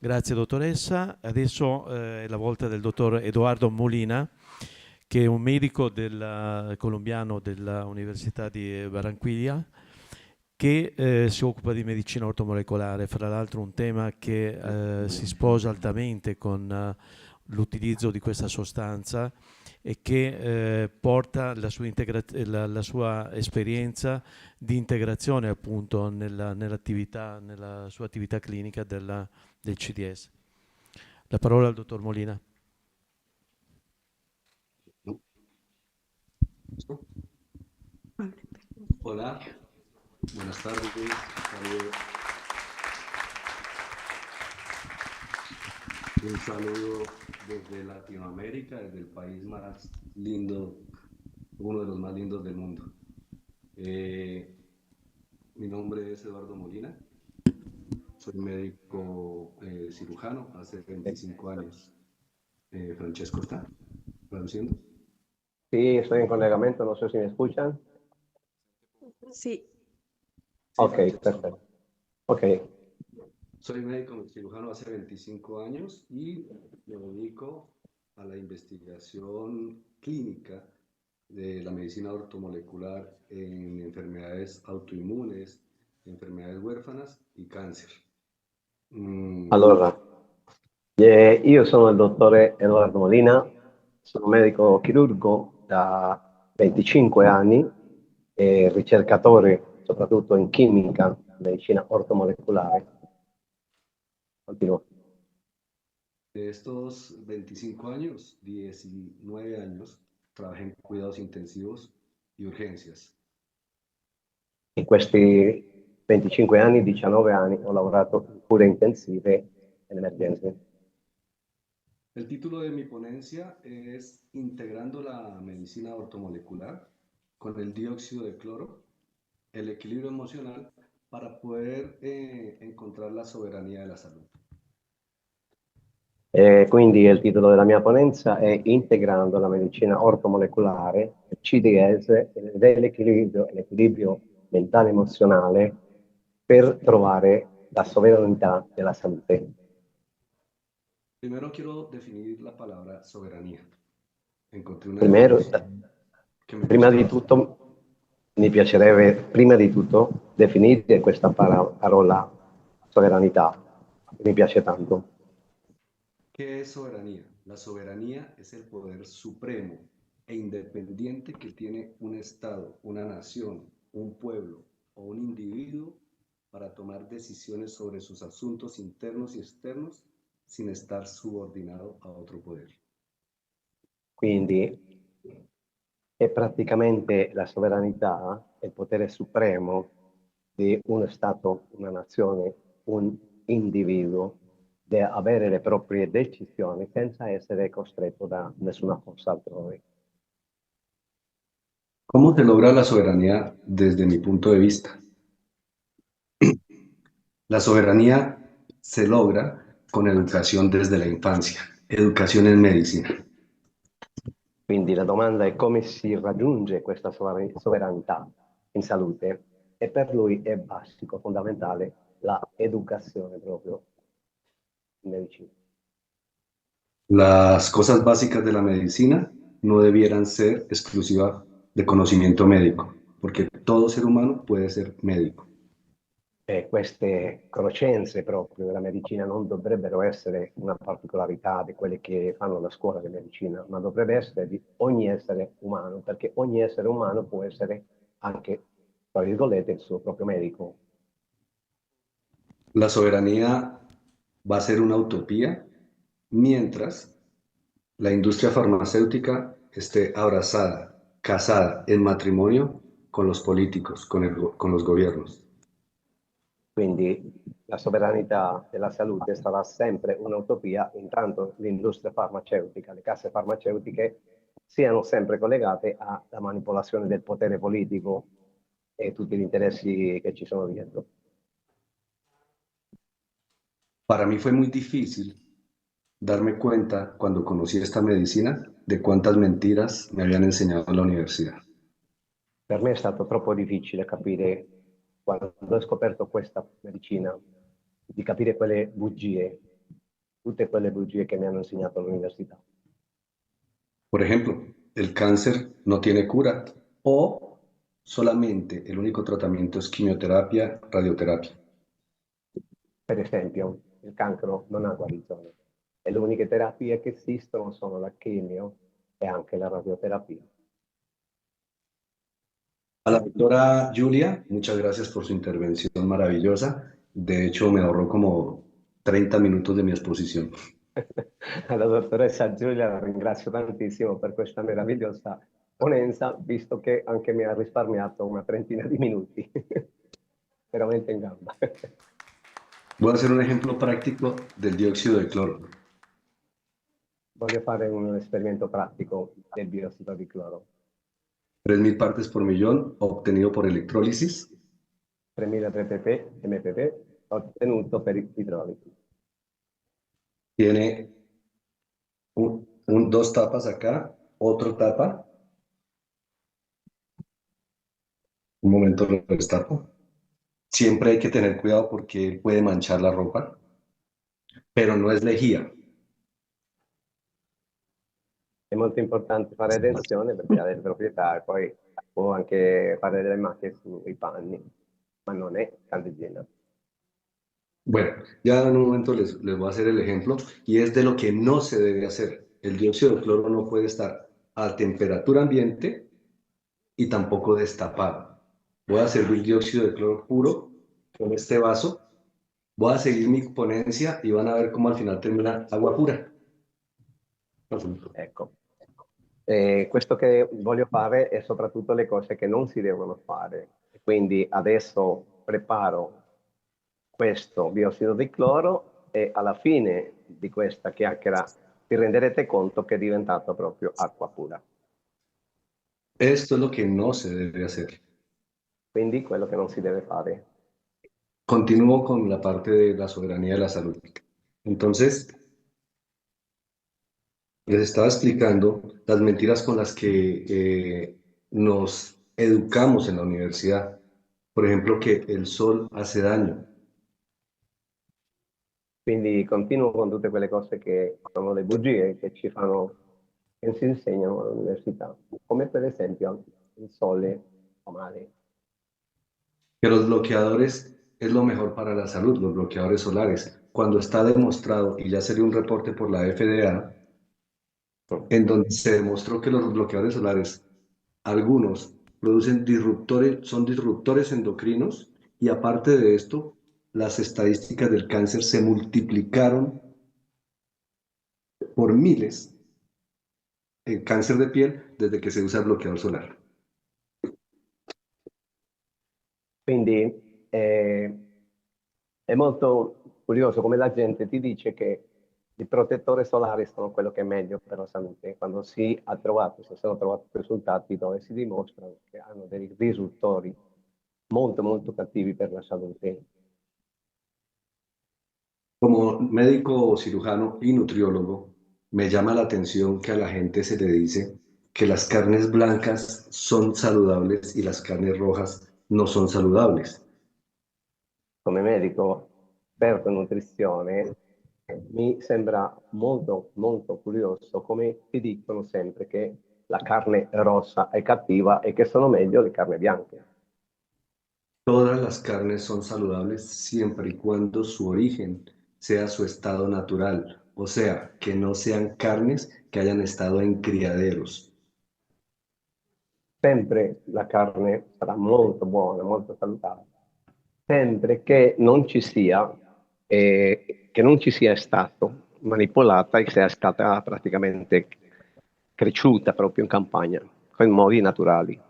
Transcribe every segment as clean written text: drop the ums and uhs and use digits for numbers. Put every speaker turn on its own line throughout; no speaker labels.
Grazie dottoressa. Adesso è la volta del dottor Edoardo Molina, che è un medico colombiano dell'Università di Barranquilla, che si occupa di medicina ortomolecolare, fra l'altro un tema che si sposa altamente con l'utilizzo di questa sostanza e che porta la sua esperienza di integrazione appunto nella sua attività clinica del CDS. La parola al dottor Molina.
Hola, buenas tardes. Un saludo desde Latinoamérica, desde el país más lindo, uno de los más lindos del mundo. Mi nombre es Eduardo Molina, soy médico cirujano hace 25 años. Francesco está traduciendo.
Sí, estoy en collegamento, no sé si me escuchan.
Sí.
Ok,
Francesco.
perfecto. Ok.
Soy médico cirujano hace 25 años y me dedico a la investigación clínica de la medicina ortomolecular en enfermedades autoinmunes, enfermedades huérfanas y cáncer.
Allora, io sono il dottore Edoardo Molina, sono medico chirurgo da 25 anni e ricercatore soprattutto in chimica, medicina ortomolecolare. Continuo.
De estos 25 años, 19 años trabajé en cuidados intensivos y urgencias.
In questi 25 anni, 19 anni, ho lavorato in cure intensive e in emergenze.
El título de mi ponencia es Integrando la medicina ortomolecular con el dióxido de cloro, el equilibrio emocional para poder encontrar la soberanía de la salud.
Quindi il titolo della mia ponenza è Integrando la medicina ortomolecolare, CDS, l'equilibrio mentale emozionale per trovare la sovranità della salute.
Primero quiero definir la palabra soberanía. Encontré una
Primero,
definición que me
prima
gustó.
di tutto, mi piacerebbe prima di tutto definire questa parola sovranità, mi piace tanto.
¿Qué es soberanía? La soberanía es el poder supremo e independiente que tiene un Estado, una nación, un pueblo o un individuo para tomar decisiones sobre sus asuntos internos y externos sin estar subordinado a otro poder.
Quindi è praticamente la sovranità, il potere supremo di uno Stato, una nazione, un individuo, di avere le proprie decisioni senza essere costretto da nessuna forza altrui.
¿Cómo se logra la soberanía desde mi punto de vista? La soberanía se logra con educación desde la infancia, educación en medicina.
Quindi la domanda è come si raggiunge questa sovranità in salute e per lui è basico, fondamentale, la educazione proprio in medicina.
Las cosas básicas de la medicina no debieran ser exclusivas de conocimiento médico, porque todo ser humano puede ser médico.
Queste conoscenze proprio della medicina non dovrebbero essere una particolarità di quelli che fanno la scuola di medicina, ma dovrebbe essere di ogni essere umano, perché ogni essere umano può essere anche, tra virgolette, il suo proprio medico.
La soberanía va a ser una utopía mientras la industria farmacéutica esté abrazada, casada en matrimonio con los políticos, con los gobiernos.
Quindi la sovranità della salute sarà sempre un'utopia, intanto l'industria farmaceutica, le casse farmaceutiche siano sempre collegate alla manipolazione del potere politico e tutti gli interessi che ci sono dietro.
Para mí fue muy difícil darme cuenta cuando conocí esta medicina de cuántas mentiras me habían enseñado en la universidad.
Per me è stato troppo difficile capire, quando ho scoperto questa medicina, di capire quelle bugie tutte quelle bugie che mi hanno insegnato all'università.
Por ejemplo, el cáncer no tiene cura o solamente el único tratamiento es quimioterapia, radioterapia.
Per esempio, il cancro non ha guarigione e le uniche terapie che esistono sono la chemio e anche la radioterapia.
A la doctora Julia, muchas gracias por su intervención maravillosa. De hecho, me ahorró como 30 minutos de mi exposición.
Alla dottoressa Giulia la ringrazio tantissimo per questa meravigliosa ponenza, visto che anche mi ha risparmiato una trentina di minuti. Veramente in gamba.
Voy a hacer un ejemplo práctico del dióxido de cloro.
Voglio fare un esperimento pratico del biossido di cloro.
3.000 partes por millón obtenido por electrólisis
3000 mpp ottenuto per idrolisi.
tiene dos tapas acá, otra tapa. Un momento lo destapo. Siempre hay que tener cuidado porque puede manchar la ropa, pero no es lejía.
È molto importante fare attenzione perché ha delle proprietà e poi può anche fare delle macchie sui panni, ma non è candeggina.
Bueno, ya en un momento les voy a hacer el ejemplo y es de lo que no se debe hacer. El dióxido de cloro no puede estar a temperatura ambiente y tampoco destapado. Voy a servir dióxido de cloro puro con este vaso. Voy a seguir mi ponencia y van a ver cómo al final termina agua pura.
Ecco. Questo che voglio fare è soprattutto le cose che non si devono fare. Quindi adesso preparo questo biossido di cloro e alla fine di questa chiacchiera vi renderete conto che è diventato proprio acqua pura.
Esto es lo que no se debe hacer.
Quindi quello che non si deve fare.
Continúo con la parte de la soberanía de la salud. Entonces, les estaba explicando las mentiras con las que nos educamos en la universidad. Por ejemplo, que el sol hace daño.
Quindi continuo con tutte quelle cose che sono le bugie che ci fanno, che si insegnano all'università, come per esempio il sole fa male.
Que los bloqueadores es lo mejor para la salud, los bloqueadores solares. Cuando está demostrado, y ya salió un reporte por la FDA, en donde se demostró que los bloqueadores solares, algunos producen disruptores, son disruptores endocrinos, y aparte de esto, las estadísticas del cáncer se multiplicaron por miles en cáncer de piel desde que se usa el bloqueador solar.
Quindi è molto curioso come la gente ti dice che i protettori solari sono quello che è meglio per la salute, quando si sono trovati risultati dove si dimostra che hanno dei risultori molto molto cattivi per la salute.
Como médico cirujano y nutriólogo, me llama la atención que a la gente se le dice que las carnes blancas son saludables y las carnes rojas no son saludables.
Come medico esperto in nutrizione mi sembra molto molto curioso come ti dicono sempre che la carne rossa è cattiva e che sono meglio le carni bianche.
Todas las carnes son saludables siempre y cuando su origen sea su estado natural, o sea, que no sean carnes que hayan estado en criaderos.
Sempre la carne sarà molto buona, molto salutare, sempre che non ci sia, che non ci sia stato manipolata e che sia stata praticamente cresciuta proprio in campagna, con modi naturali.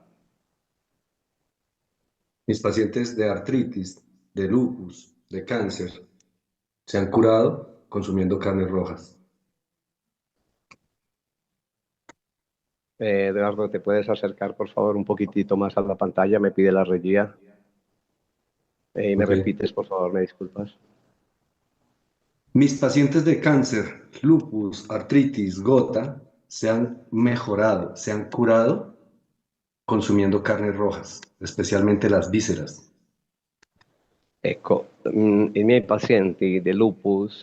Mis pacientes de artritis, de lupus, de cáncer, se han curado consumiendo carnes rojas.
Eduardo, ¿te puedes acercar por favor un poquitito más a la pantalla? Me pide la regia. Y me
Ok.
repites, por favor, me disculpas.
Mis pacientes de cáncer, lupus, artritis, gota, se han mejorado, se han curado consumiendo carnes rojas, especialmente las vísceras.
Ecco, i miei pazienti del lupus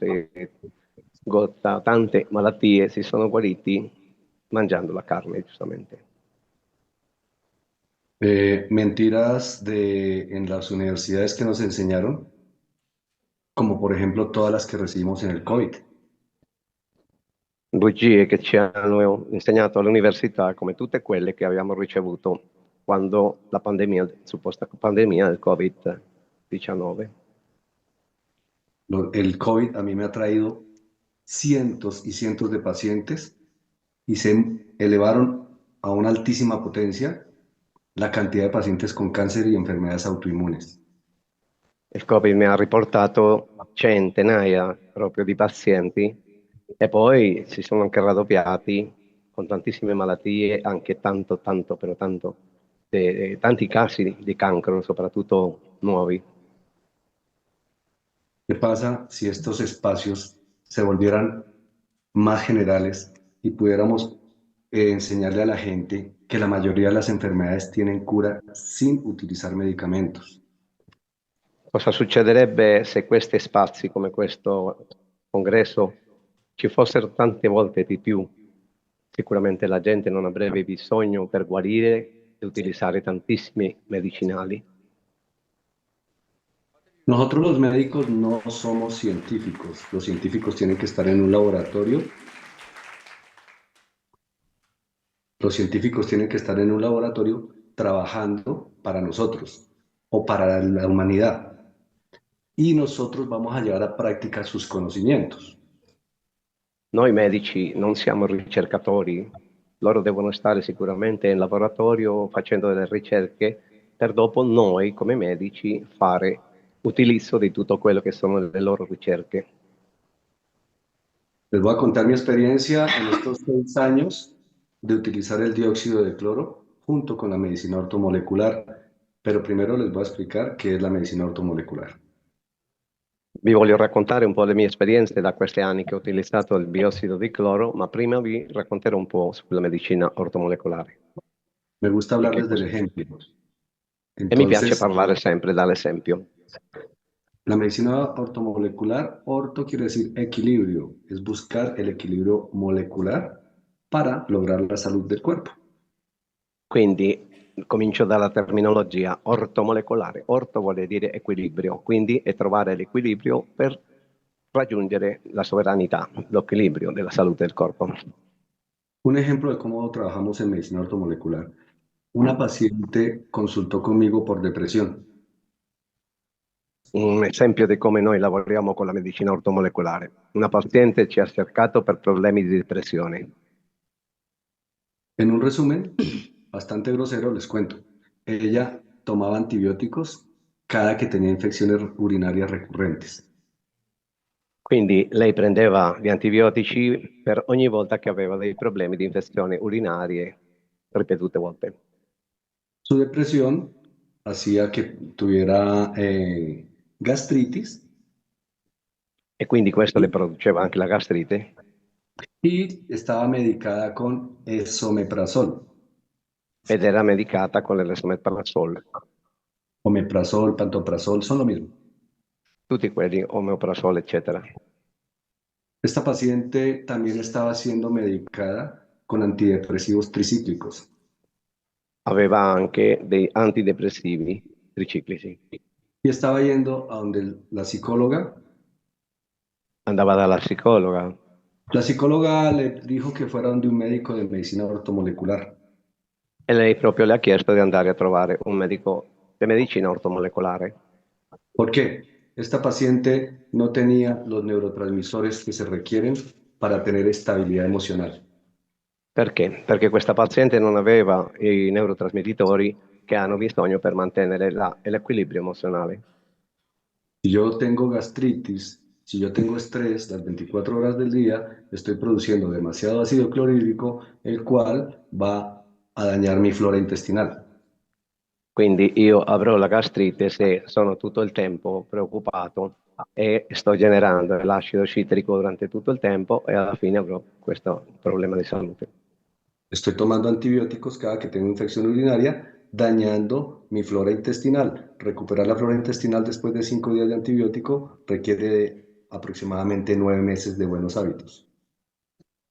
tante malattie si sono guariti mangiando la carne, giustamente.
Mentiras en las universidades que nos enseñaron, como por ejemplo todas las que recibimos en el COVID.
Bugie che ci hanno insegnato all'università, come tutte quelle che abbiamo ricevuto quando la pandemia, supposta pandemia del Covid-19.
El COVID a mí me ha traído cientos y cientos de pacientes y se elevaron a una altísima potencia la cantidad de pacientes con cáncer y enfermedades autoinmunes.
Il Covid mi ha riportato centinaia proprio di pazienti e poi si sono anche raddoppiati con tantissime malattie, anche tanto, tanto, però tanto, tanti casi di cancro, soprattutto nuovi.
¿Qué pasa si estos espacios se volvieran más generales y pudiéramos enseñarle a la gente que la mayoría de las enfermedades tienen cura sin utilizar medicamentos?
Cosa succederebbe se questi spazi come questo congresso ci fossero tante volte di più? Sicuramente la gente non avrebbe bisogno per guarire di utilizzare tantissimi medicinali.
Nosotros los médicos no somos científicos. Los científicos tienen que estar en un laboratorio. Los científicos tienen que estar en un laboratorio trabajando para nosotros o para la humanidad. Y nosotros vamos a llevar a práctica sus conocimientos.
Noi medici non siamo ricercatori, loro devono stare sicuramente in laboratorio facendo delle ricerche per dopo noi come medici fare utilizzo di tutto quello che sono le loro ricerche.
Les voy a contar mi experiencia en estos 6 años de utilizar el dióxido de cloro junto con la medicina ortomolecular. Pero primero les voy a explicar qué es la medicina ortomolecular.
Vi voglio raccontare un po' le mie esperienze da questi anni che ho utilizzato il biossido di cloro, ma prima vi racconterò un po' sulla medicina ortomolecolare.
Me gusta
E,
hablarles del ejemplo.
e mi piace
Entonces,
parlare sempre dall'esempio.
la medicina ortomolecular, orto quiere decir equilibrio, es buscar el equilibrio molecular para lograr la salud del cuerpo.
Quindi comincio dalla terminologia ortomolecolare. Orto vuole dire equilibrio, quindi è trovare l'equilibrio per raggiungere la sovranità, l'equilibrio della salute del corpo.
Un ejemplo de cómo trabajamos en medicina ortomolecular. Una paciente consultó conmigo por depresión.
Un esempio di come noi lavoriamo con la medicina ortomolecolare. Una paziente ci ha cercato per problemi di depressione.
En un resumen bastante grosero, les cuento. Ella tomaba antibióticos cada que tenía infecciones urinarias recurrentes.
Quindi lei prendeva gli antibiotici per ogni volta che aveva dei problemi di infezioni urinarie ripetute volte.
Su depresión hacía que tuviera gastritis
E quindi questo le produceva anche la gastrite
y estaba medicada con esomeprazol.
ed era medicata con l'esomeprazole.
Omeprazol, pantoprazol son lo mismo.
Tutti quelli, omeprazole, eccetera.
Esta paciente también estaba siendo medicada con antidepresivos tricíclicos.
Aveva anche dei antidepressivi triciclici.
Y estaba yendo a donde la psicóloga.
Andava dalla psicologa.
La psicóloga le dijo que fuera donde un médico de medicina ortomolecular.
E lei proprio le ha chiesto di andare a trovare un medico di medicina ortomolecolare.
¿Por qué? Esta paciente no tenía los neurotransmisores que se requieren para tener estabilidad emocional.
Perché? Perché questa paziente non aveva i neurotrasmettitori che hanno bisogno per mantenere l'equilibrio emozionale.
Si yo tengo gastritis, si yo tengo estrés las 24 horas del día, estoy produciendo demasiado ácido clorhídrico, el cual va a dañar mi flora intestinal.
Quindi io avrò la gastrite se sono tutto il tempo preoccupato e sto generando l'acido citrico durante tutto il tempo e alla fine avrò questo problema di salute.
Estoy tomando antibióticos cada que tengo infección urinaria, dañando mi flora intestinal. Recuperar la flora intestinal después de 5 días de antibiótico requiere de aproximadamente 9 meses de buenos hábitos.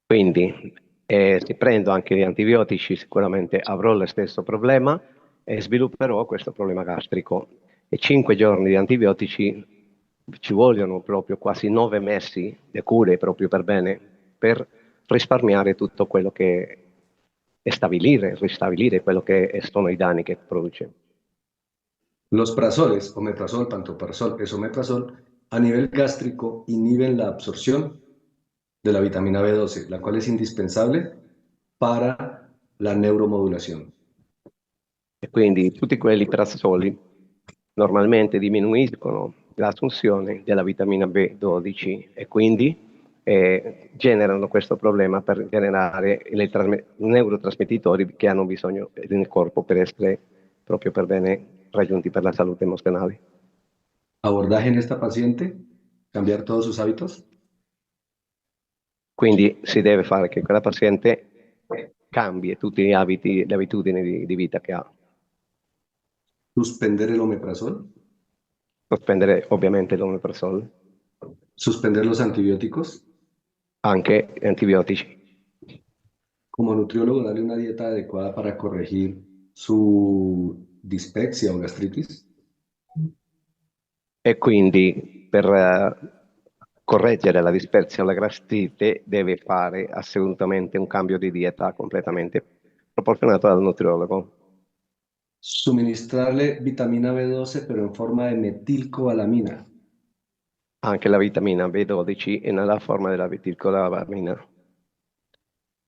Quindi se prendo anche gli antibiotici sicuramente avrò lo stesso problema e svilupperò questo problema gastrico. E 5 giorni di antibiotici ci vogliono proprio quasi 9 mesi di cure proprio per bene, per risparmiare tutto quello che e ristabilire quello che sono i danni che produce.
Los prazoles, omeprazol, pantoprazol, esomeprazol, a nivel gástrico inhiben la absorción de la vitamina B12, la cual es indispensable para la neuromodulación.
E quindi tutti quelli prazoli normalmente diminuiscono l'assunzione della vitamina B12 e quindi generano questo problema per generare i neurotrasmettitori che hanno bisogno nel corpo per essere proprio per bene raggiunti per la salute emozionale.
Abordaje en esta paciente, cambiar todos sus hábitos,
Quindi si deve fare che quella paziente cambi tutti gli abiti, le abitudini di vita che ha.
suspender el omeprazol,
Sospendere ovviamente l'omeprazole,
suspender los antibióticos.
anche antibiotici.
Como nutriólogo, darle una dieta adecuada para corregir su dispepsia o gastritis.
E quindi per correggere la dispepsia o la gastrite deve fare assolutamente un cambio di dieta completamente proporzionato dal nutriologo.
Suministrarle vitamina B12, pero en forma de metilcobalamina.
Anche la vitamina B12 è nella forma della metilcobalamina.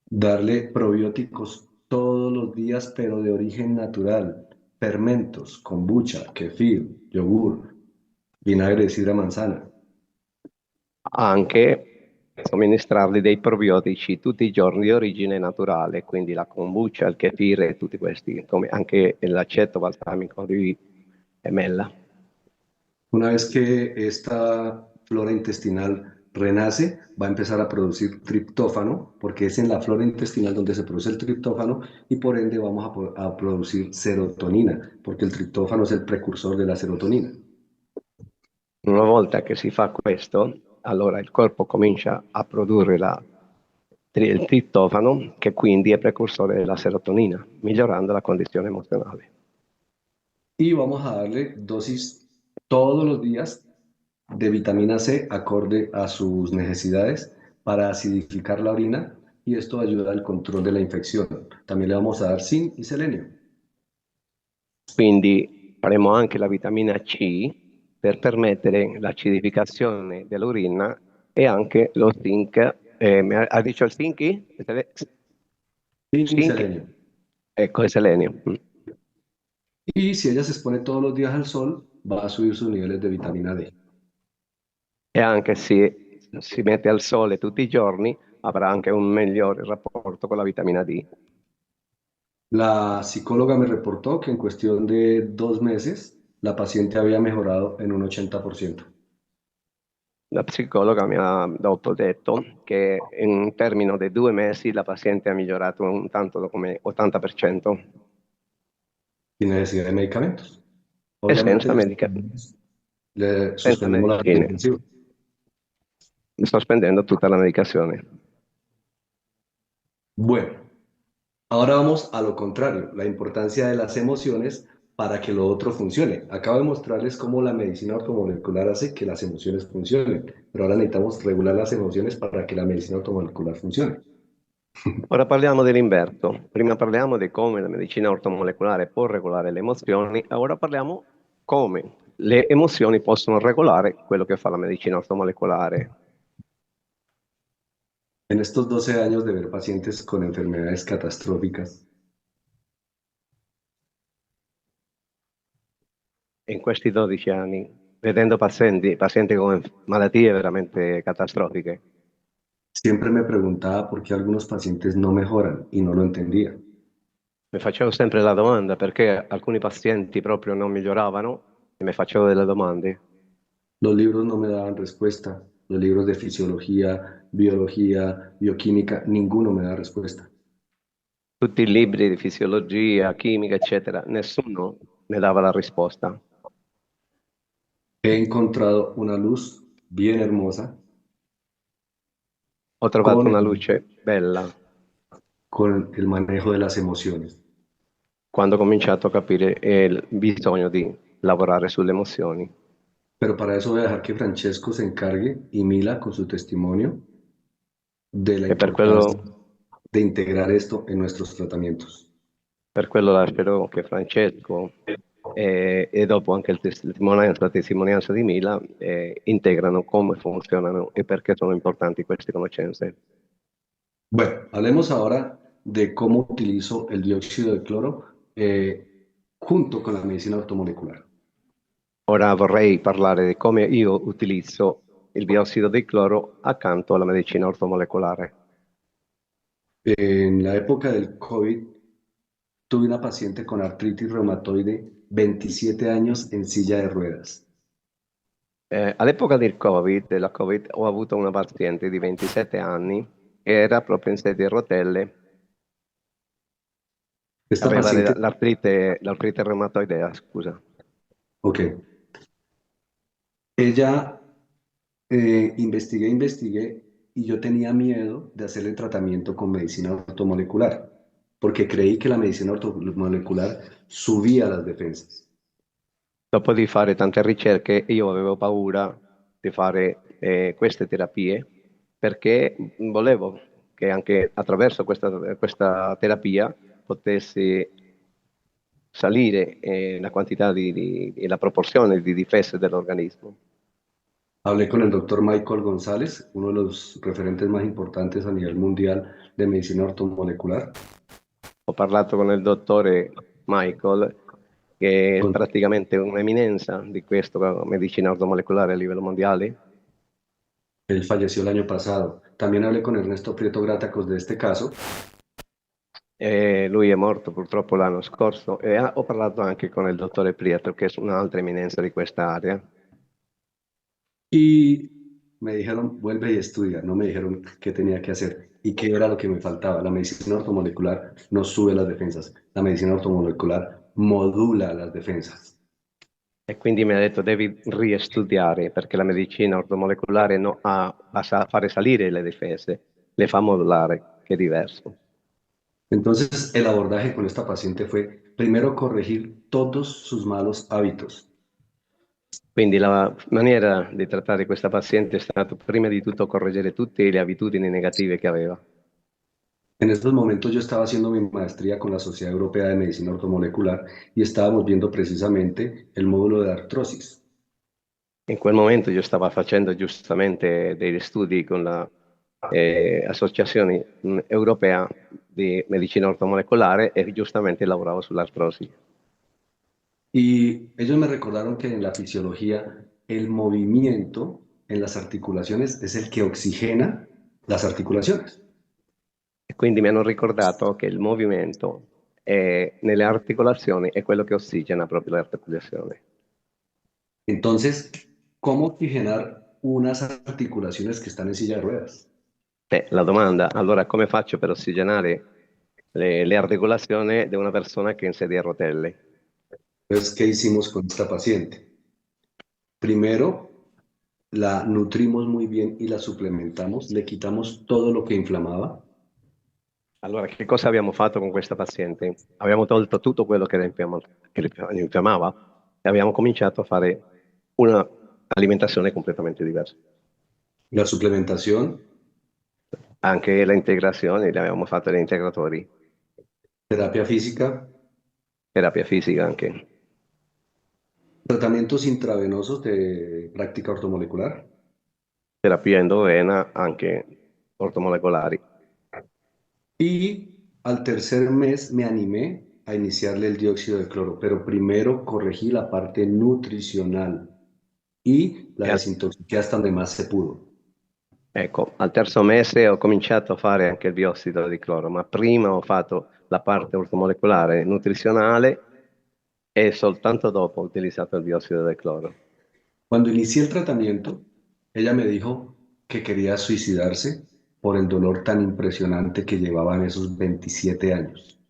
Darle probióticos todos los días, pero de origen natural. Fermentos, kombucha, kefir, yogur, vinagre de sidra manzana.
Anche somministrargli dei probiotici tutti i giorni di origine naturale, quindi la kombucha, il kefir e tutti questi, come anche l'aceto balsamico di emella.
Una vez que esta flora intestinal renace, va a empezar a producir triptófano, porque es en la flora intestinal donde se produce el triptófano y por ende vamos a producir serotonina, porque el triptófano es el precursor de la serotonina.
Una volta che si fa questo, allora il corpo comincia a produrre il triptofano, che quindi è precursore della serotonina, migliorando la condizione emozionale.
Y vamos a darle dosis todos los días de vitamina C acorde a sus necesidades para acidificar la orina y esto ayuda al control de la infección. También le vamos a dar zinc y selenio.
Quindi faremo anche la vitamina C per permettere l'acidificazione dell'urina e anche lo zinc. Ha detto il zinc?
Zinc y
Zinc?
selenio.
Ecco, il selenio.
Y si ella se expone todos los días al sol, va a subir sus niveles de vitamina D.
E anche se si mette al sole tutti i giorni, avrà anche un migliore rapporto con la vitamina D.
La psicóloga me reportó que en cuestión de 2 meses la paciente había mejorado en un 80%.
La psicologa mi ha dopo detto che in termine di 2 mesi la paziente ha migliorato un tanto come 80%.
Sin necesidad de medicamentos.
E
Obviamente le
senza
suspendimos la
medicine,
intensiva.
sospendendo tutta la medicazione.
Bueno, ahora vamos a lo contrario, la importancia de las emociones para que lo otro funcione. Acabo de mostrarles cómo la medicina ortomolecular hace que las emociones funcionen, pero ahora necesitamos regular las emociones para que la medicina ortomolecular funcione.
Ora parliamo dell'inverso. Prima parliamo di come la medicina ortomolecolare può regolare le emozioni, ora parliamo come le emozioni possono regolare quello che fa la medicina ortomolecolare.
En estos 12 años de ver pacientes con enfermedades catastróficas,
In questi 12 anni, vedendo pazienti con malattie veramente catastrofiche,
siempre me preguntaba por qué algunos pacientes no mejoran y no lo entendía.
mi facevo sempre la domanda perché alcuni pazienti proprio non miglioravano e mi facevo delle domande.
Los libros no me daban respuesta, los libros de fisiología, biología, bioquímica, ninguno me da respuesta.
Tutti i libri di fisiologia, chimica, eccetera, nessuno mi dava la risposta.
He encontrado una luz bien hermosa,
Ho trovato
con
una
el,
luce bella
con el manejo de las emociones.
quando ho cominciato a capire il bisogno di lavorare sulle emozioni.
Pero para eso voy a dejar que Francesco se encargue y Mila con su testimonio de la
E per quello,
importancia de integrar esto en nuestros tratamientos.
per quello lascerò che Francesco e dopo anche la testimonianza di Mila integrano come funzionano e perché sono importanti queste conoscenze.
Bueno, hablemos ahora de cómo utilizo el dióxido de cloro junto con la medicina ortomolecular.
Ora vorrei parlare di come io utilizzo il biossido di cloro accanto alla medicina ortomolecolare.
En la época del COVID, tuve una paciente con artritis reumatoide, 27 años en silla de ruedas.
All'epoca della Covid, ho avuto una paziente di 27 anni che era proprio in sedia a rotelle,
Esta
aveva
paciente,
l'artrite reumatoidea, scusa.
ok, ella investigué y yo tenía miedo de hacerle tratamiento con medicina ortomolecular, porque creí que la medicina ortomolecular subía las defensas.
Dopo di fare tante ricerche, io avevo paura di fare queste terapie perché volevo che anche attraverso questa terapia potessi salire la quantità e la proporzione di difese dell'organismo.
Hablé con el doctor Michael González, uno de los referentes más importantes a nivel mundial de medicina ortomolecular.
Ho parlato con il dottore Michael, che è
Con-
praticamente un'eminenza di questa medicina ortomolecolare a livello mondiale.
Él falleció el año pasado. También hablé con Ernesto Prieto Gratacos de este caso.
Lui è morto purtroppo l'anno scorso e ho parlato anche con il dottore Prieto, che è un'altra eminenza di quest'area.
Y me dijeron, vuelve y estudia. No me dijeron qué tenía que hacer y qué era lo que me faltaba. La medicina ortomolecular no sube las defensas. La medicina ortomolecular modula las defensas.
E quindi mi ha detto devi riestudiare perché la medicina ortomolecolare no, va a fare salire le difese, le fa modulare, che è diverso.
Entonces, el abordaje con esta paciente fue primero corregir todos sus malos hábitos.
Quindi la maniera di trattare questa paziente è stato prima di tutto correggere tutte le abitudini negative che aveva.
En estos momentos yo estaba haciendo mi maestría con la Sociedad Europea de Medicina Ortomolecular y estábamos viendo precisamente el módulo de artrosis.
In quel momento io stavo facendo giustamente degli studi con l'associazione europea di medicina ortomolecolare e giustamente lavoravo sull'artrosi.
Y ellos me recordaron que en la fisiología el movimiento en las articulaciones es el que oxigena las articulaciones.
E quindi mi hanno ricordato che il movimento nelle articolazioni è quello che ossigena proprio le articolazioni.
Entonces, ¿cómo oxigenar unas articulaciones que están en silla de ruedas?
La domanda, allora come faccio per ossigenare le articolazioni di una persona che è in sedia a rotelle?
Entonces, ¿qué hicimos con esta paciente? Primero, la nutrimos muy bien y la suplementamos, le quitamos todo lo que inflamaba.
Allora, che cosa abbiamo fatto con questa paziente? Abbiamo tolto tutto quello che la infiammava e abbiamo cominciato a fare un'alimentazione completamente diversa.
La suplementación,
Anche le integrazioni, le abbiamo fatte le integratori,
terapia física,
terapia fisica anche,
tratamientos intravenosos de práctica ortomolecular.
terapia endovena anche ortomolecolari.
Y al tercer mes me animé a iniciarle el dióxido de cloro, pero primero corregí la parte nutricional y la
E al,
desintoxiqué hasta donde más se pudo.
ecco, al terzo mese ho cominciato a fare anche il biossido di cloro, ma prima ho fatto la parte ortomolecolare nutrizionale e soltanto dopo ho utilizzato il biossido di cloro.
Cuando inicié el tratamiento, ella me dijo que quería suicidarse por el dolor tan impresionante que llevaba en esos 27 años.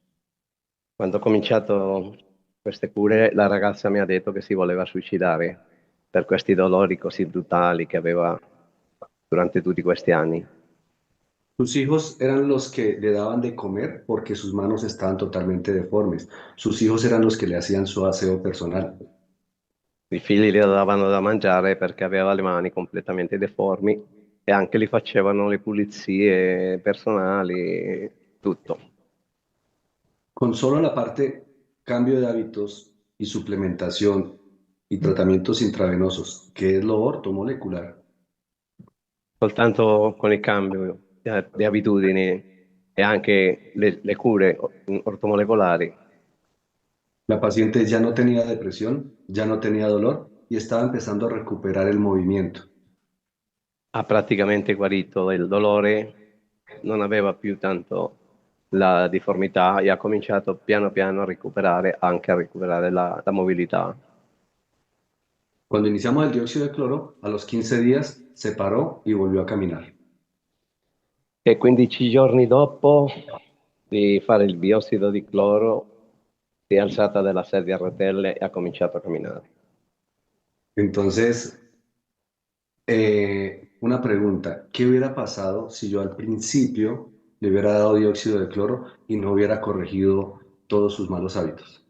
Quando ho cominciato queste cure, la ragazza mi ha detto che si voleva suicidare per questi dolori così brutali che aveva durante tutti questi anni.
Sus hijos eran los que le daban de comer porque sus manos estaban totalmente deformes. Sus hijos eran los que le hacían su aseo personal.
I figli gli davano da mangiare perché aveva le mani completamente deformi e anche gli facevano le pulizie personali, tutto.
Con solo la parte cambio de hábitos y suplementación y tratamientos intravenosos, que es lo ortomolecular,
Soltanto con il cambio di abitudini e anche le cure ortomolecolari,
la paciente ya no tenía depresión, ya no tenía dolor y estaba empezando a recuperar el movimiento.
ha praticamente guarito il dolore, non aveva più tanto la difformità e ha cominciato piano piano a recuperare, anche a recuperare la mobilità.
Cuando iniciamos el dióxido de cloro, a los 15 días se paró y volvió a caminar.
E 15 giorni dopo di fare il biossido di cloro si è alzata dalla sedia a rotelle e ha cominciato a camminare.
Entonces, una pregunta, ¿qué hubiera pasado si yo al principio le hubiera dado dióxido de cloro y no hubiera corregido todos sus malos hábitos?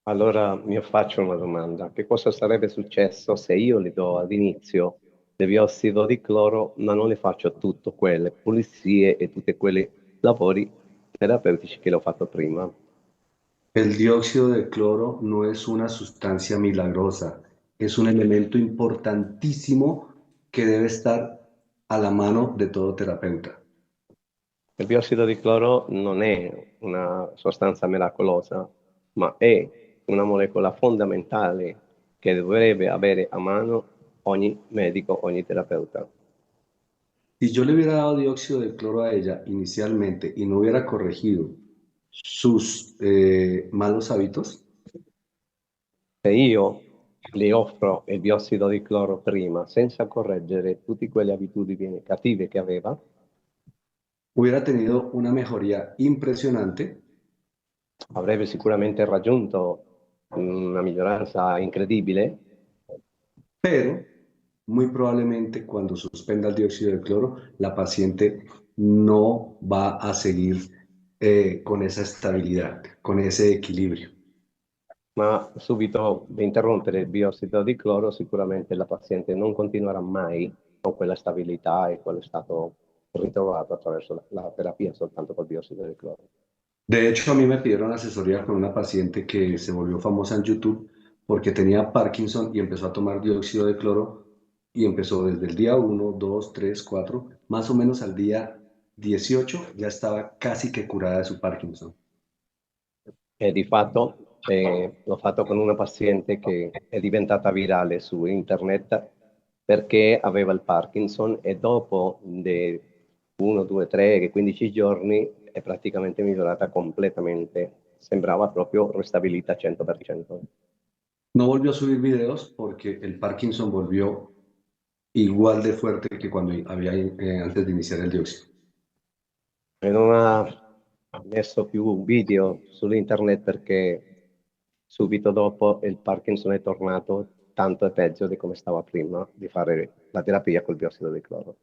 Allora mi faccio una domanda, che cosa sarebbe successo se io le do all'inizio del biossido di cloro, ma non le faccio tutte quelle pulizie e tutti quei lavori terapeutici che l'ho fatto prima?
El dióxido de cloro no es una sustancia milagrosa, es un elemento importantísimo que debe estar a la mano de todo terapeuta.
Il biossido di cloro non è una sostanza miracolosa, ma è una molecola fondamentale che dovrebbe avere a mano ogni medico, ogni terapeuta.
Si yo le hubiera dado dióxido de cloro a ella inicialmente y no hubiera corregido sus malos hábitos,
Se io le offro il biossido di cloro prima, senza correggere tutte quelle abitudini cattive che aveva,
hubiera tenido una mejoría impresionante,
avrebbe sicuramente raggiunto una miglioranza incredibile,
pero muy probablemente cuando suspenda el dióxido de cloro, la paciente no va a seguir con esa estabilidad, con ese equilibrio.
ma subito di interrompere il biossido di cloro, sicuramente la paziente non continuerà mai con quella stabilità e quello stato ritrovato attraverso la terapia soltanto col biossido di cloro.
De hecho, a mí me pidieron asesoría con una paciente que se volvió famosa en YouTube porque tenía Parkinson y empezó a tomar dióxido de cloro y empezó desde el día 1, 2, 3, 4, más o menos al día 18 ya estaba casi que curada de su Parkinson.
E di fatto l'ho fatto con una paziente che è diventata virale su internet perché aveva il Parkinson e dopo 1, 2, 3, 15 giorni è praticamente migliorata completamente. Sembrava proprio restabilita al 100%.
No volvió a subir videos porque el Parkinson volvió igual de fuerte que cuando había antes de iniciar el dióxido.
E non ha messo più video sull'internet perché subito dopo il Parkinson è tornato tanto e peggio di come stava prima di fare la terapia col biossido di cloro.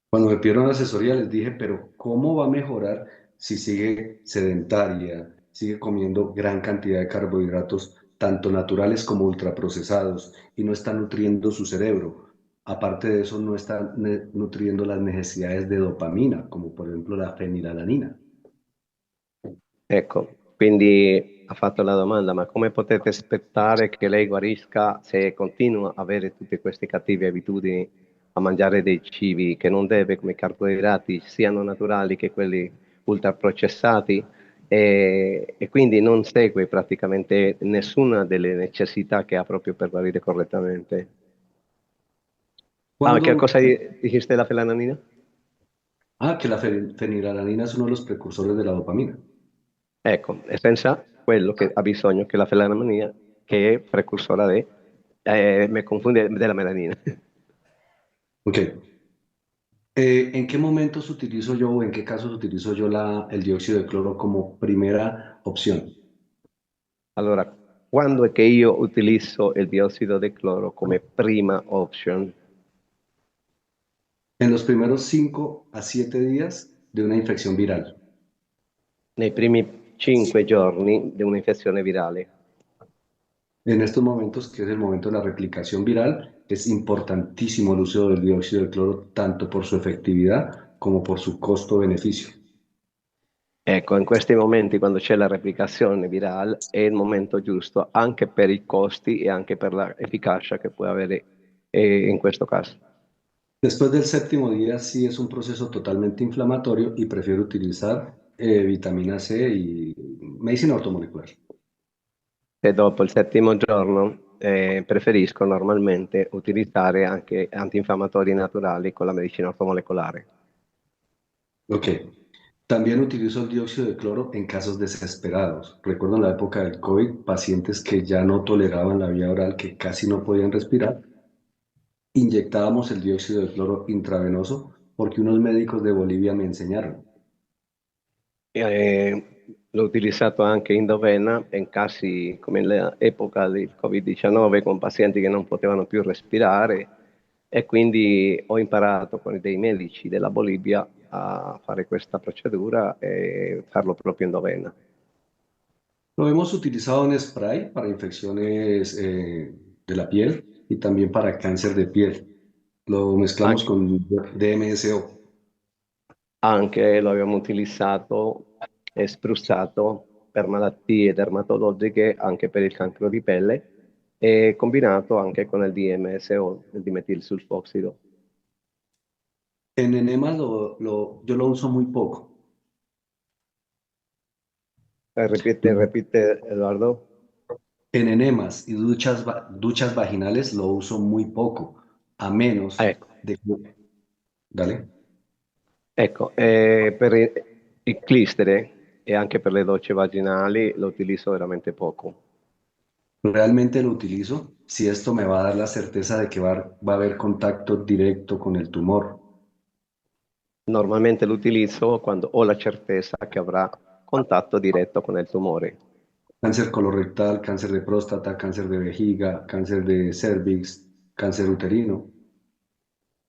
Cuando me pidieron asesoría les dije, pero ¿cómo va a mejorar si sigue sedentaria, sigue comiendo gran cantidad de carbohidratos, tanto naturales como ultraprocesados, y no está nutriendo su cerebro? Aparte de eso, no está nutriendo las necesidades de dopamina, como por ejemplo la fenilalanina.
Ecco, quindi ha fatto la domanda, ma come potete aspettare che lei guarisca se continua a avere tutte queste cattive abitudini a mangiare dei cibi che non deve, come i carboidrati, siano naturali che quelli ultraprocessati e quindi non segue praticamente nessuna delle necessità che ha proprio per guarire correttamente. Ah, che
Cuando,
cosa dijiste della felananina?
que la fenilalanina es uno de los precursores de la dopamina.
Ecco, è senza quello che ha bisogno che la felanina, che è precursora di, me confonde della melanina.
Ok. ¿En qué momentos utilizo yo o en qué casos utilizo yo el dióxido de cloro como primera opción?
Allora, quando è che io utilizzo il biossido di cloro come prima option?
En los primeros 5 a 7 días de una infección viral.
Nei primi 5 giorni di un'infezione virale.
En estos momentos, que es el momento de la replicación viral, es importantísimo el uso del dióxido de cloro tanto por su efectividad como por su costo-beneficio.
Ecco, in questi momenti, quando c'è la replicazione virale, è il momento giusto anche per i costi e anche per l'efficacia che può avere in questo caso.
Después del séptimo día, sí es un proceso totalmente inflamatorio y prefiero utilizar vitamina C y medicina ortomolecular.
E dopo il settimo giorno preferisco normalmente utilizzare anche antinfiammatori naturali con la medicina ortomolecolare.
Ok. También utilizo el dióxido de cloro en casos desesperados. Recuerdo en la época del COVID, pacientes que ya no toleraban la vía oral, que casi no podían respirar. Inyectábamos el dióxido de cloro intravenoso porque unos médicos de Bolivia me enseñaron.
L'ho utilizzato anche in endovena in casi come nell'epoca del Covid-19 con pazienti che non potevano più respirare e quindi ho imparato con dei medici della Bolivia a fare questa procedura e farlo proprio in endovena.
Lo hemos utilizado en spray para infecciones de la piel y también para cáncer de piel. Lo mezclamos
Anche,
con DMSO.
anche lo abbiamo utilizzato e spruzzato per malattie dermatologiche, anche per il cancro di pelle e combinato anche con il DMSO, il dimetilsulfoxido.
En enemas yo lo uso muy poco.
Repite, Eduardo.
En enemas y duchas vaginales lo uso muy poco, a menos
Ecco,
de que... Dale.
ecco, per il clistere e anche per le docce vaginali lo utilizzo veramente poco.
Realmente lo utilizo si esto me va a dar la certeza de que va a haber contacto directo con el tumor.
Normalmente lo utilizzo quando ho la certezza che avrà contatto diretto con il tumore,
Cáncer colorectal, cáncer de próstata, cáncer de vejiga, cáncer de cervix, cáncer uterino.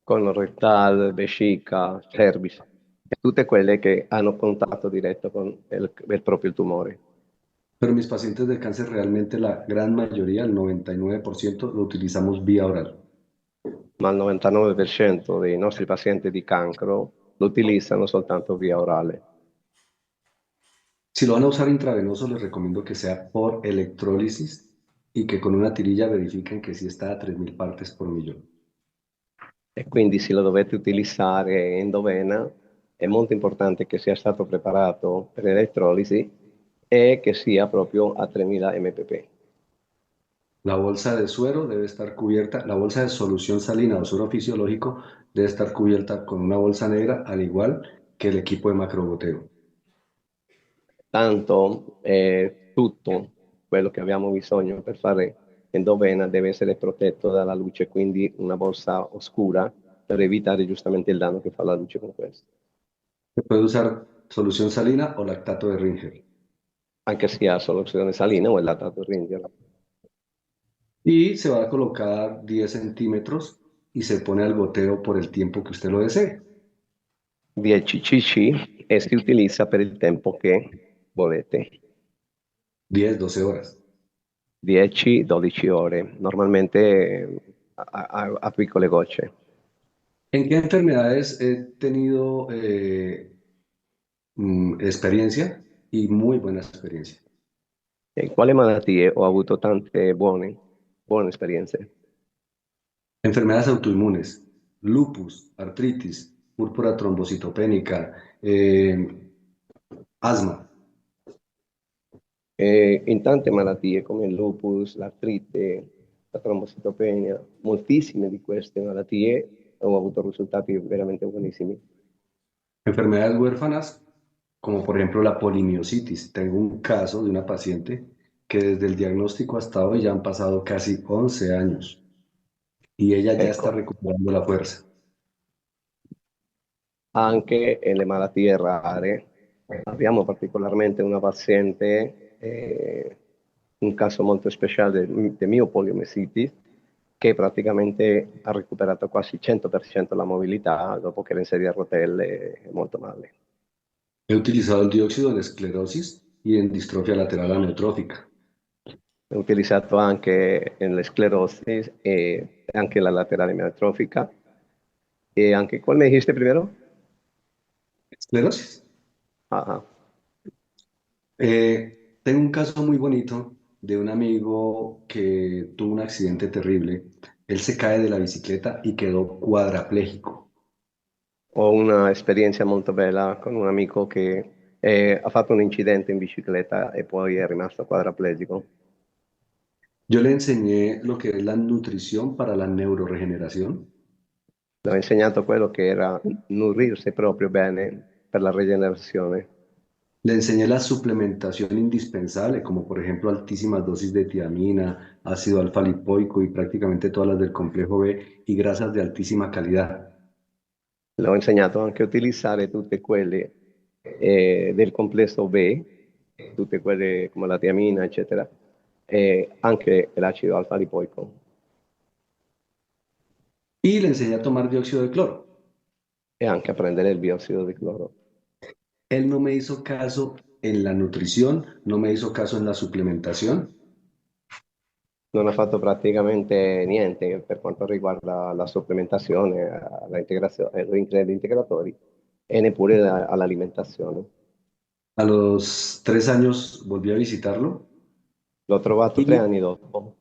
colorectal, vescica, cervix, e tutte quelle che hanno contatto diretto con proprio il tumore.
Pero mis pacientes de cáncer realmente la gran mayoría, el 99%, lo utilizamos vía oral.
Ma il 99% dei nostri pazienti di cancro lo utilizzano soltanto via orale.
Si lo van a usar intravenoso, les recomiendo que sea por electrólisis y que con una tirilla verifiquen que sí está a 3000 partes por millón.
E quindi se lo dovete utilizzare endovena è molto importante che sia stato preparato per elettrolisi e che sia proprio a 3000 mpp.
La bolsa de suero debe estar cubierta, la bolsa de solución salina o suero fisiológico debe estar cubierta con una bolsa negra, al igual que el equipo de macroboteo.
Tanto tutto quello che abbiamo bisogno per fare endovena deve essere protetto dalla luce, quindi una borsa oscura per evitare giustamente il danno che fa la luce con questo.
Se puede usar solución salina o lactato de Ringer.
Anche sia soluzione salina o il latato Ringer.
Y se va a colocar 10 centímetros y se pone al goteo por el tiempo que usted lo desee.
10 cc e si utilizza per il tempo che volete.
10, 12 horas.
10-12 ore, normalmente a piccole gocce.
¿En qué enfermedades he tenido experiencia y muy buena experiencia?
E in quale malattie ho avuto tante buone esperienze?
Enfermedades autoinmunes, lupus, artritis, púrpura trombocitopénica, asma.
In tante malattie come il lupus, l'artrite, la trombocitopenia, moltissime di queste malattie ho avuto risultati veramente buonissimi.
Enfermedades huérfanas, como por ejemplo la polimiositis. Tengo un caso de una paciente que desde el diagnóstico hasta hoy ya han pasado casi 11 años y ella ya está
Ecco,
recuperando la fuerza.
anche le malattie rare abbiamo particolarmente una paziente un caso molto speciale del mio poliomielitis, che praticamente ha recuperato quasi 100% la movilità dopo che era in sedia a rotelle e molto male.
He utilizado el dióxido en esclerosis y en distrofia lateral amiotrófica.
È utilizzato anche nelle sclerosi e anche la laterale amiotrofica. E anche, ¿cuál me dijiste primero?
¿Esclerosis?
Ajá.
Tengo un caso muy bonito de un amigo que tuvo un accidente terrible. Él se cae de la bicicleta y quedó cuadraplégico.
Ho una esperienza molto bella con un amico che ha fatto un incidente in bicicletta e poi è rimasto quadraplegico.
Yo le enseñé lo que es la nutrición para la neuroregeneración.
Le ho insegnato quello che era nutrirsi proprio bene per la rigenerazione.
Le enseñé la suplementación indispensable, como por ejemplo altísimas dosis de tiamina, ácido alfa-lipoico y prácticamente todas las del complejo B y grasas de altísima calidad.
Le ho insegnato anche a utilizzare tutte quelle del complesso B, tutte quelle come la tiamina, eccetera, e anche l'acido alfa-lipoico.
Y le enseñé a tomar dióxido de cloro.
E anche a prendere il biossido di cloro.
Él no me hizo caso en la nutrición, no me hizo caso en la suplementación.
Non ha fatto praticamente niente per quanto riguarda la supplementazione, la integrazione, gli integratori e neppure all'alimentazione.
A los 3 años volví a visitarlo
L'ho trovato 3 anni dopo.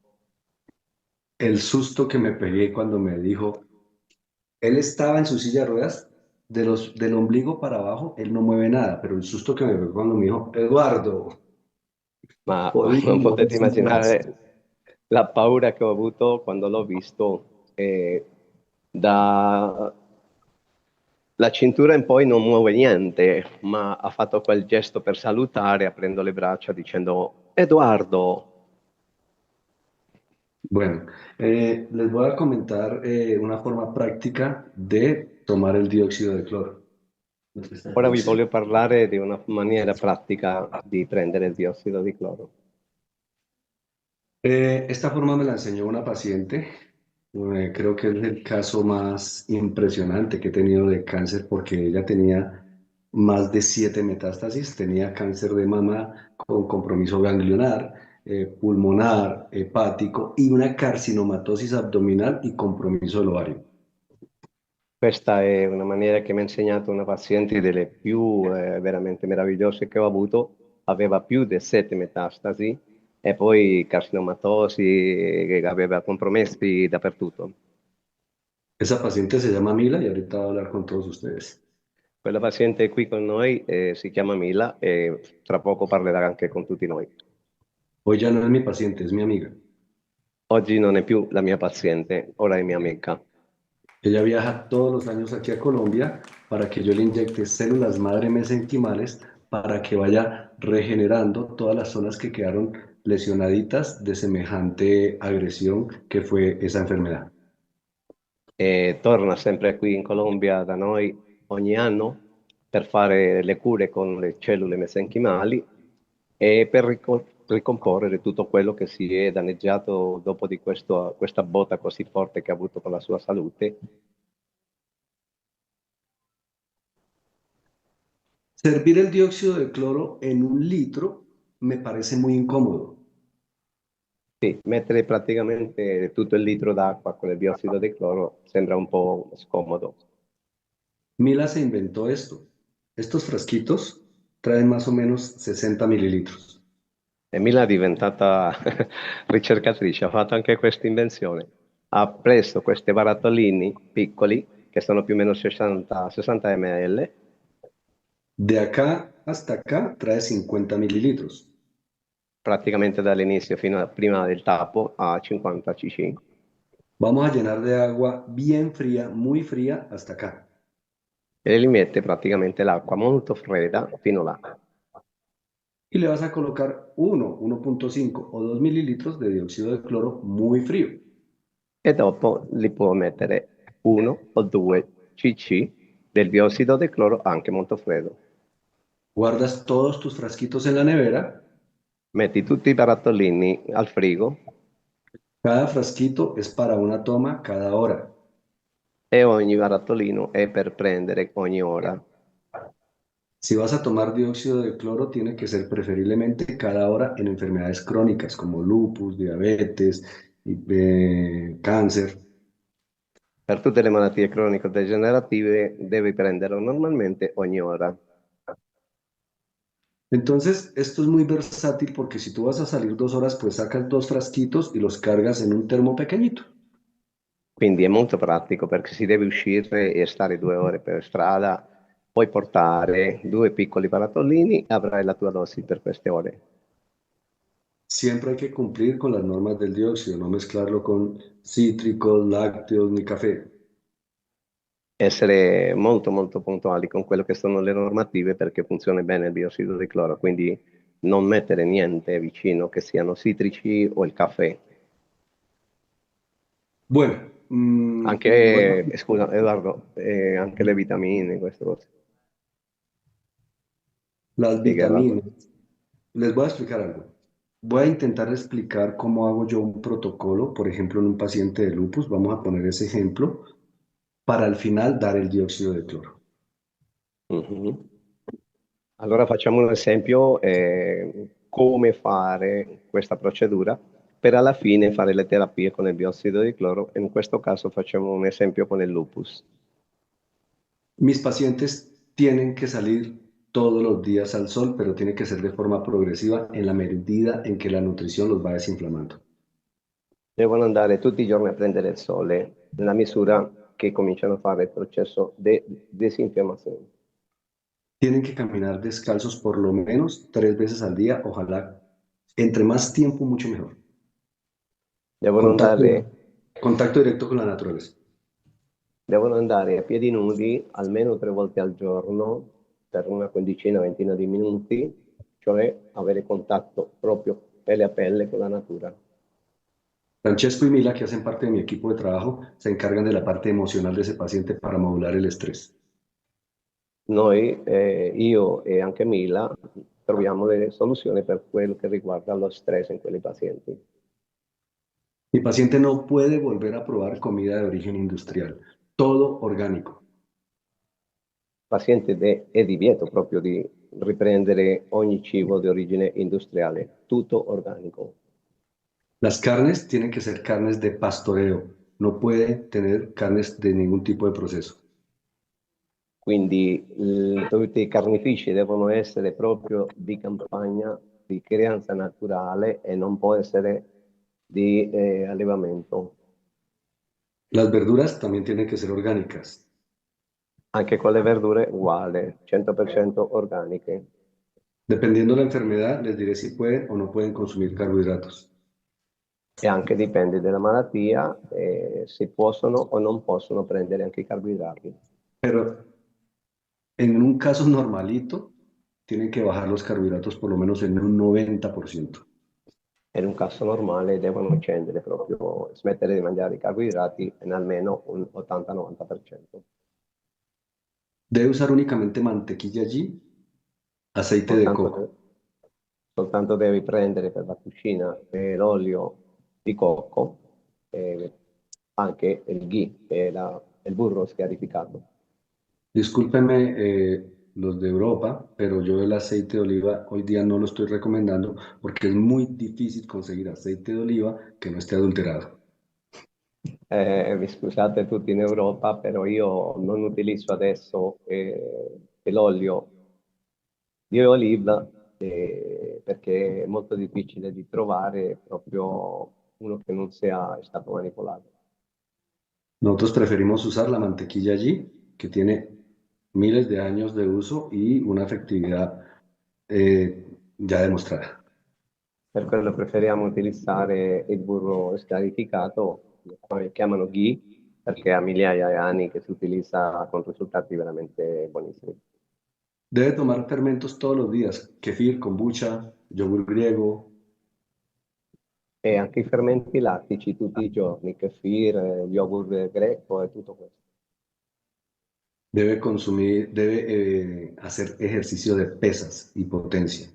el susto que me pegué cuando me dijo, él estaba en su silla de ruedas, del ombligo para abajo, él no mueve nada, pero el susto que me pegó cuando me dijo, Eduardo,
Ma
podía
non
mover
potete
sus brazos.
immaginare la paura che ho avuto quando l'ho visto. Da la cintura in poi non muove niente, ma ha fatto quel gesto per salutare, aprendo le braccia dicendo Edoardo.
Bueno, les voy a comentar una forma práctica de tomar el dióxido de cloro.
Ora vi voglio parlare di una maniera pratica di prendere il diossido di cloro.
Esta forma me la enseñó una paciente. Creo que es el caso más impresionante que he tenido de cáncer porque ella tenía más de 7 metástasis. Tenía cáncer de mama con compromiso ganglionar, pulmonar, hepático y una carcinomatosis abdominal y compromiso del ovario.
Questa è una maniera che mi ha insegnato una paziente delle più veramente meravigliose che ho avuto. Aveva più di 7 metastasi e poi carcinomatosi che aveva compromessi dappertutto.
Esa paciente se llama Mila y ahorita va a hablar con todos ustedes.
Quella paziente qui con noi si chiama Mila e tra poco parlerà anche con tutti noi.
Hoy ya no es mi paciente, es mi amiga.
Oggi non è più la mia paziente, ora è mia amica.
Ella viaja todos los años aquí a Colombia para que yo le inyecte células madre mesenquimales para que vaya regenerando todas las zonas que quedaron lesionaditas de semejante agresión que fue esa enfermedad.
E torna sempre qui in Colombia da noi ogni anno per fare le cure con le cellule mesenchimali e per ricomporre tutto quello che si è danneggiato dopo di questa botta così forte che ha avuto con la sua salute.
Servir el dióxido de cloro en 1 litro me parece muy incómodo.
Sì, mettere praticamente tutto il litro d'acqua con il biossido di cloro sembra un po' scomodo.
Mila se inventó esto. Estos frasquitos traen más o menos 60 mililitros.
E Mila è diventata ricercatrice, ha fatto anche questa invenzione. Ha preso questi barattolini piccoli, che sono più o meno 60 ml,
De acá hasta acá trae 50 mililitros.
praticamente dall'inizio fino a prima del tappo a 50 cc.
Vamos a llenar de agua bien fría, muy fría, hasta acá.
E li mette praticamente l'acqua molto fredda fino là.
Y le vas a colocar 1.5 o 2 mililitros de dióxido de cloro muy frío.
E dopo li può mettere 1 o 2 cc del biossido di cloro anche molto freddo.
Guardas todos tus frasquitos en la nevera
Metti tutti i barattolini al frigo
Cada frasquito es para una toma cada hora.
e ogni barattolino è per prendere ogni ora.
Si vas a tomar dióxido de cloro, tiene que ser preferiblemente cada hora en enfermedades crónicas como lupus, diabetes, cáncer.
Per tutte le malattie cronico-degenerative devi prenderlo normalmente ogni ora.
Entonces, esto es muy versátil porque si tú vas a salir 2 horas, pues sacas 2 frasquitos y los cargas en un termo pequeñito.
Quindi è molto pratico perché si deve uscire e stare 2 ore per strada, puoi portare 2 piccoli barattolini e avrai la tua dosi per queste ore.
Siempre hay que cumplir con las normas del dióxido, no mezclarlo con cítricos, lácteos ni café.
Essere molto molto puntuali con quello che sono le normative perché funziona bene il biossido di cloro, quindi non mettere niente vicino che siano citrici o il caffè.
Bueno,
Anche, scusa Edoardo, anche le vitamine, queste cose.
las
Spiega Edoardo.
vitaminas. Les voy a explicar algo. Voy a intentar explicar cómo hago yo un protocolo, por ejemplo, en un paciente de lupus. Vamos a poner ese ejemplo para al final dar el dióxido de cloro.
Mhm. Allora facciamo un esempio come fare questa procedura per alla fine fare le terapie con il biossido di cloro. In questo caso facciamo un esempio con il lupus.
Mis pacientes tienen que salir todos los días al sol, pero tiene que ser de forma progresiva en la medida en que la nutrición los va desinflamando.
Devono andare tutti i giorni a prendere il sole nella misura che cominciano a fare il processo di desinfiammazione.
Tienen que caminar descalzos por lo menos 3 veces al día, ojalá entre más tiempo, mucho mejor.
Devono
Contacto,
andare,
contacto directo con la naturaleza.
devono andare a piedi nudi almeno 3 volte al giorno per una quindicina, ventina di minuti, cioè avere contatto proprio pelle a pelle con la natura.
Francesco y Mila, que hacen parte de mi equipo de trabajo, se encargan de la parte emocional de ese paciente para modular el estrés.
Noi, io e anche Mila, troviamo le soluzioni per quello che riguarda lo stress in quei pazienti.
Mi paciente no puede volver a probar comida de origen industrial, todo orgánico.
Il paziente è divieto proprio di riprendere ogni cibo di origine industriale, tutto organico.
Las carnes tienen que ser carnes de pastoreo, no puede tener carnes de ningún tipo de proceso.
Quindi tutti i carnifici devono essere proprio di campagna, di creanza naturale e non può essere di allevamento.
Las verduras también tienen que ser orgánicas.
Anche con le verdure uguale, 100% organiche.
Dependiendo de la enfermedad, les diré si pueden o no pueden consumir carbohidratos.
E anche dipende dalla malattia se possono o non possono prendere anche i carboidrati.
Pero en un caso normalito, tienen que bajar los carbohidratos por lo menos en un 90%.
In un caso normale devono scendere proprio, smettere di mangiare i carboidrati in almeno un 80-90%.
Debe usar únicamente mantequilla allí, aceite de
Soltanto,
coco.
soltanto devi prendere per la cucina l'olio di cocco e anche il ghee, che è il burro scarificato.
Discúlpenme los de Europa, pero yo el aceite de oliva hoy día no lo estoy recomendando porque es muy difícil conseguir aceite de oliva que no esté adulterado.
Mi scusate tutti in Europa, però io non utilizzo adesso l'olio di oliva perché è molto difficile di trovare proprio uno che non sia stato manipolato.
Nosotros preferimos usar la mantequilla allí, que tiene miles de años de uso y una efectividad ya demostrada.
Per quello preferiamo utilizzare il burro scarificato, che chiamano ghee, perché ha migliaia di anni che si utilizza con risultati veramente buonissimi.
Debe tomar fermentos todos los días, kefir, kombucha, yogur griego.
E anche i fermenti lattici tutti i giorni, kefir, yogurt greco e tutto questo.
Debe consumir, debe hacer ejercicio de pesas y potencia.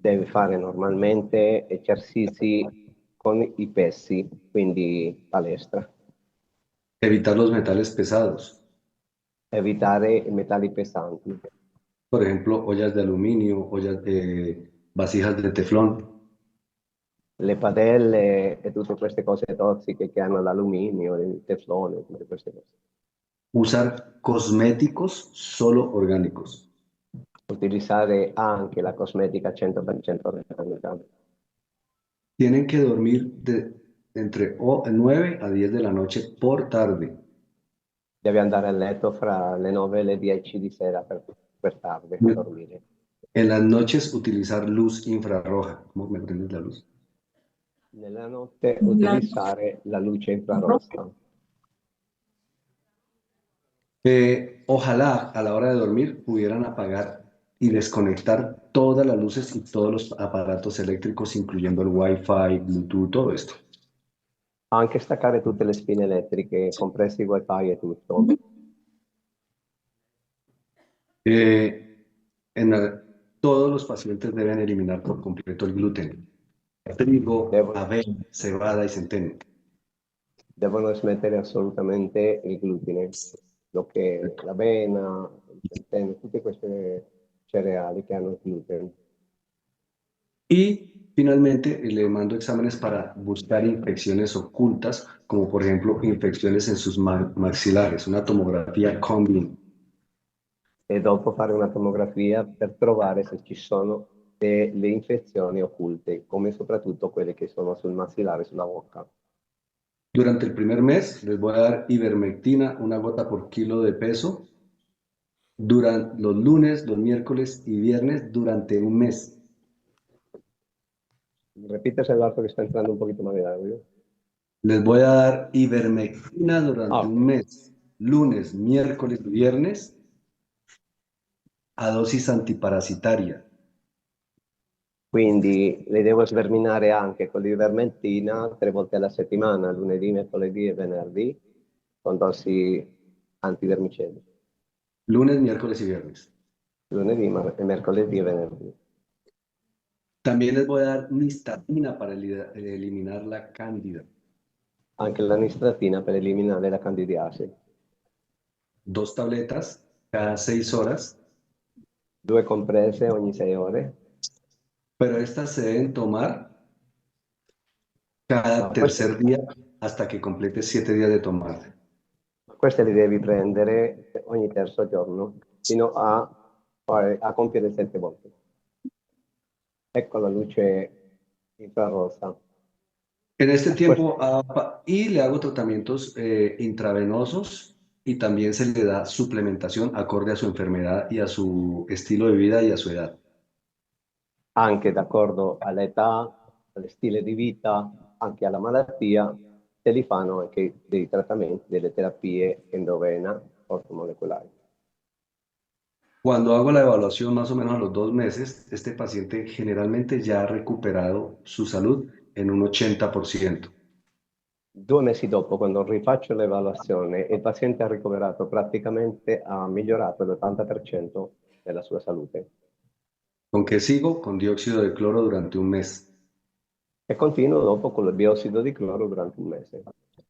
deve fare normalmente esercizi con i pesi, quindi palestra.
Evitar los metales pesados,
Evitare i metalli pesanti,
por ejemplo, ollas de aluminio, ollas de vasijas de teflón.
le padelle e tutte queste cose tossiche che hanno l'alluminio, il teflone, tutte queste cose.
Usar cosméticos solo orgánicos.
Utilizzare anche la cosmetica 100% organica.
Tienen que dormir entre 9 a 10 de la noche por tarde.
Devi andare a letto fra le 9 e le 10 di sera per tardi a dormire.
En las noches utilizar luz infrarroja. ¿Cómo me prendes la luz?
Nella notte utilizzare la luce infrarossa.
Ojalá a la hora de dormir pudieran apagar y desconectar todas las luces y todos los aparatos eléctricos, incluyendo el Wi-Fi, Bluetooth, todo esto.
Anche staccare tutte le spine elettriche, compresi i wifi e tutto.
Todos los pacientes deben eliminar por completo el gluten, trigo, avena, cebada y centeno.
Devono smettere assolutamente il glutine, l'avena, il centeno, tutte queste cereali che hanno il gluten.
Y finalmente le mando exámenes para buscar infecciones ocultas, como por ejemplo infecciones en sus maxilares, una tomografía combi.
E dopo fare una tomografia per trovare se ci sono delle infezioni occulte, come soprattutto quelle che sono sul masillare, sulla bocca.
Durante el primer mes les voy a dar ivermectina, una gota por kilo de peso, durante los lunes, los miércoles y viernes durante un mes.
Repite Eduardo que está entrando un poquito más de audio.
Les voy a dar ivermectina durante
Ok.
un mes, lunes, miércoles y viernes, a dosis antiparasitaria.
Quindi le devo sverminare anche con l'ivermectina 3 volte alla settimana, lunedì, mercoledì e venerdì, con dosi antivermicidi.
Lunes, miércoles y viernes.
Lunedì, mercoledì e venerdì.
También les voy a dar nistatina para eliminar la cándida.
Anche la nistatina per eliminare la candidiasi.
2 tabletas cada 6 horas.
2 comprese ogni 6 ore.
Pero estas se deben tomar cada tercer día hasta que complete 7 días de tomar.
Queste le devi prendere ogni terzo giorno fino a compiere 7 volte. Ecco la luce infrarossa.
En este tiempo, y le hago tratamientos intravenosos y también se le da suplementación acorde a su enfermedad y a su estilo de vida y a su edad.
Anche d'accordo all'età, allo stile di vita, anche alla malattia, se li fanno anche dei trattamenti, delle terapie endovena ortomolecolari.
Cuando hago la evaluación más o menos a los 2 meses, este paciente generalmente ya ha recuperado su salud en un 80%.
2 mesi dopo, quando rifaccio l'evaluazione, il paziente ha ricoverato praticamente, ha migliorato l'80% della sua salute.
¿Con qué sigo? Con dióxido de cloro durante un mes.
E continuo dopo con il biossido di cloro durante un mese.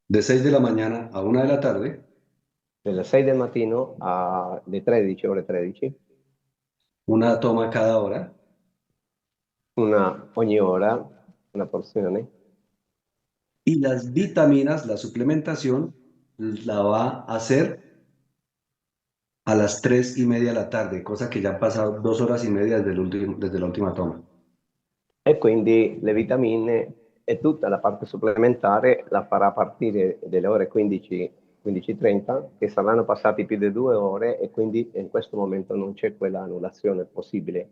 De 6 de la mañana a 1 de la tarde.
Dalle 6 del mattino alle 13, ore 13.
Una toma cada hora.
Una ogni ora, una porzione.
Y las vitaminas, la suplementación, la va a hacer a las 3:30 de la tarde, cosa que ya han pasado 2 horas y media desde la última toma.
E quindi le vitamine e tutta la parte supplementare la farà a partire delle ore 15, 15:30, che saranno passati più di 2 ore e quindi in questo momento non c'è quella annullazione possibile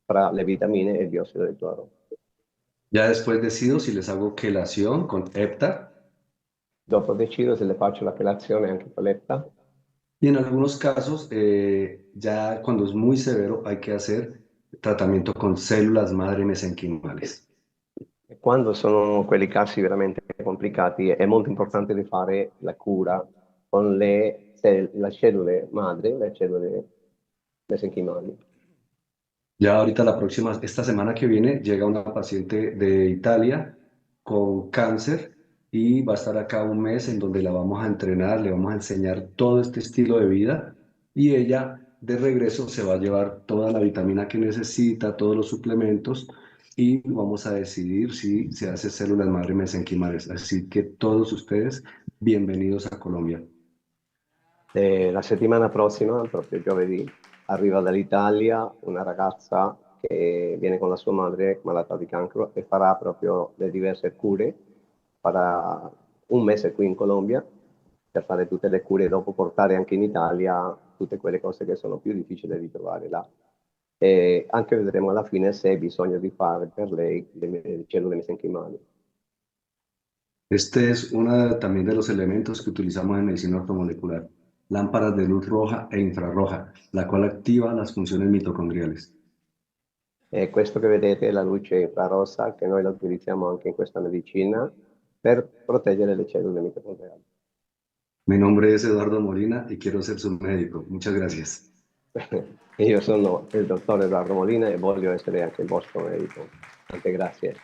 tra le vitamine e il biossido di cloro.
Ya después decido si les hago quelación con hepta.
Dopo decido se le faccio la chelazione anche con l'EPTA.
Y en algunos casos, ya cuando es muy severo, hay que hacer tratamiento con células madre mesenquimales.
Quando sono quelli casi veramente complicati è molto importante di fare la cura con le cellule madre, le cellule mesenchimali.
Ya ahorita esta semana que viene llega una paciente de Italia con cáncer y va a estar acá un mes en donde la vamos a entrenar, le vamos a enseñar todo este estilo de vida y ella de regreso se va a llevar toda la vitamina que necesita, todos los suplementos y vamos a decidir si se hace células madre mesenquimales. Así que todos ustedes, bienvenidos a Colombia.
La settimana prossima, proprio giovedì, arriva dall'Italia una ragazza che viene con la sua madre malata di cancro e farà proprio le diverse cure, farà un mese qui in Colombia per fare tutte le cure e dopo portare anche in Italia tutte quelle cose che sono più difficili di trovare là. E anche vedremo alla fine se hai bisogno di fare per lei le cellule mesenchimali.
Este es uno también de los elementos que utilizamos en medicina ortomolecular, lámparas de luz roja e infrarroja, la cual activa las funciones mitocondriales.
E questo che vedete è la luce infrarossa che noi la utilizziamo anche in questa medicina per proteggere le cellule mitocondriali.
Mi nombre es Eduardo Molina y quiero ser su médico. Muchas gracias.
Io sono il dottor Edoardo Molina e voglio essere anche il vostro medico. Tante grazie.